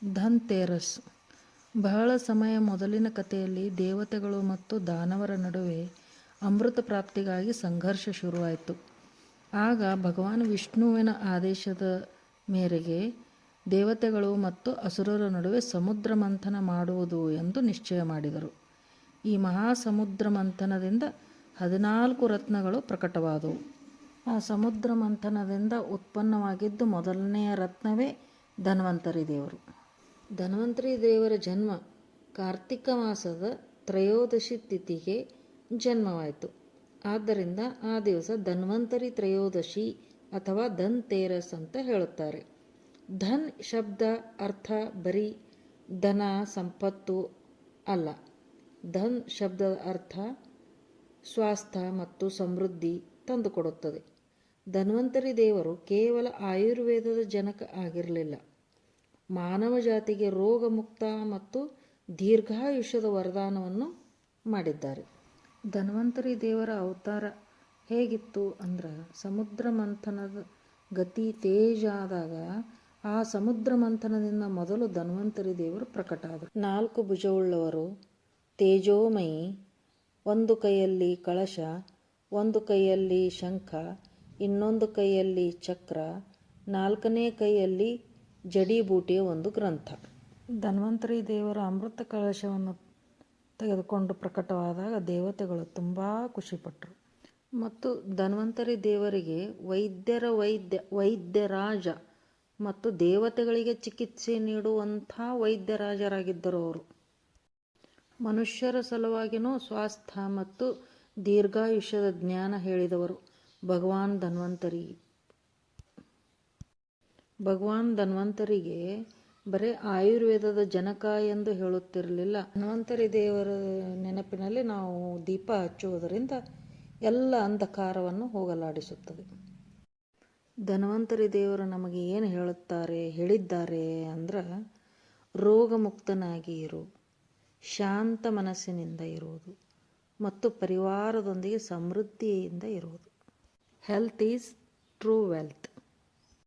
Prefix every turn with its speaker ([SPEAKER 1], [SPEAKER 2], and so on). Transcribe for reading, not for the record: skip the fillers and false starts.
[SPEAKER 1] ಧನ್‌ತೇರಸ್. ಬಹಳ ಸಮಯ ಮೊದಲಿನ ಕಥೆಯಲ್ಲಿ ದೇವತೆಗಳು ಮತ್ತು ದಾನವರ ನಡುವೆ ಅಮೃತ ಪ್ರಾಪ್ತಿಗಾಗಿ ಸಂಘರ್ಷ ಶುರುವಾಯಿತು. ಆಗ ಭಗವಾನ್ ವಿಷ್ಣುವಿನ ಆದೇಶದ ಮೇರೆಗೆ ದೇವತೆಗಳು ಮತ್ತು ಅಸುರರ ನಡುವೆ ಸಮುದ್ರ ಮಂಥನ ಮಾಡುವುದು ಎಂದು ನಿಶ್ಚಯ ಮಾಡಿದರು. ಈ ಮಹಾಸಮುದ್ರ ಮಂಥನದಿಂದ 14 ರತ್ನಗಳು ಪ್ರಕಟವಾದವು. ಆ ಸಮುದ್ರ ಮಂಥನದಿಂದ ಉತ್ಪನ್ನವಾಗಿದ್ದು ಮೊದಲನೆಯ ರತ್ನವೇ ಧನ್ವಂತರಿ ದೇವರು. ಧನ್ವಂತರಿ ದೇವರ ಜನ್ಮ ಕಾರ್ತಿಕ ಮಾಸದ ತ್ರಯೋದಶಿ ತಿಥಿಗೆ ಜನ್ಮವಾಯಿತು. ಆದ್ದರಿಂದ ಆ ದಿವಸ ಧನ್ವಂತರಿ ತ್ರಯೋದಶಿ ಅಥವಾ ಧನ್‌ತೇರಸ್ ಅಂತ ಹೇಳುತ್ತಾರೆ. ಧನ್ ಶಬ್ದ ಅರ್ಥ ಬರೀ ಧನ ಸಂಪತ್ತು ಅಲ್ಲ. ಧನ್ ಶಬ್ದದ ಅರ್ಥ ಸ್ವಾಸ್ಥ್ಯ ಮತ್ತು ಸಮೃದ್ಧಿ ತಂದುಕೊಡುತ್ತದೆ. ಧನ್ವಂತರಿ ದೇವರು ಕೇವಲ ಆಯುರ್ವೇದದ ಜನಕ ಆಗಿರಲಿಲ್ಲ, ಮಾನವ ಜಾತಿಗೆ ರೋಗ ಮುಕ್ತ ಮತ್ತು ದೀರ್ಘಾಯುಷ್ಯದ ವರದಾನವನ್ನು ಮಾಡಿದ್ದಾರೆ. ಧನ್ವಂತರಿ ದೇವರ ಅವತಾರ ಹೇಗಿತ್ತು ಅಂದ್ರೆ, ಸಮುದ್ರ ಮಂಥನದ ಗತಿ ತೇಜ ಆದಾಗ ಆ ಸಮುದ್ರ ಮಂಥನದಿಂದ ಮೊದಲು ಧನ್ವಂತರಿ ದೇವರು ಪ್ರಕಟ ಆದರು. 4 ಭುಜವುಳ್ಳವರು, ತೇಜೋಮಯಿ, ಒಂದು ಕೈಯಲ್ಲಿ ಕಳಶ, ಒಂದು ಕೈಯಲ್ಲಿ ಶಂಖ, ಇನ್ನೊಂದು ಕೈಯಲ್ಲಿ ಚಕ್ರ, 4ನೇ ಕೈಯಲ್ಲಿ ಜಡಿಬೂಟಿಯ ಒಂದು ಗ್ರಂಥ. ಧನ್ವಂತರಿ ದೇವರ ಅಮೃತ ಕಳಶವನ್ನು ತೆಗೆದುಕೊಂಡು ಪ್ರಕಟವಾದಾಗ ದೇವತೆಗಳು ತುಂಬ ಖುಷಿಪಟ್ಟರು ಮತ್ತು ಧನ್ವಂತರಿ ದೇವರಿಗೆ ವೈದ್ಯರಾಜ ಮತ್ತು ದೇವತೆಗಳಿಗೆ ಚಿಕಿತ್ಸೆ ನೀಡುವಂಥ ವೈದ್ಯರಾಜರಾಗಿದ್ದರು. ಅವರು ಮನುಷ್ಯರ ಸಲುವಾಗಿಯೂ ಸ್ವಾಸ್ಥ್ಯ ಮತ್ತು ದೀರ್ಘಾಯುಷ್ಯದ ಜ್ಞಾನ ಹೇಳಿದವರು. ಭಗವಾನ್ ಧನ್ವಂತರಿಗೆ ಬರೀ ಆಯುರ್ವೇದದ ಜನಕ ಎಂದು ಹೇಳುತ್ತಿರಲಿಲ್ಲ. ಧನ್ವಂತರಿ ದೇವರ ನೆನಪಿನಲ್ಲಿ ನಾವು ದೀಪ ಹಚ್ಚುವುದರಿಂದ ಎಲ್ಲ ಅಂಧಕಾರವನ್ನು ಹೋಗಲಾಡಿಸುತ್ತದೆ. ಧನ್ವಂತರಿ ದೇವರು ನಮಗೆ ಏನು ಹೇಳಿದ್ದಾರೆ ಅಂದ್ರೆ, ರೋಗಮುಕ್ತನಾಗಿ ಇರು, ಶಾಂತ ಮನಸ್ಸಿನಿಂದ ಇರುವುದು ಮತ್ತು ಪರಿವಾರದೊಂದಿಗೆ ಸಮೃದ್ಧಿಯಿಂದ ಇರುವುದು. Health is true wealth.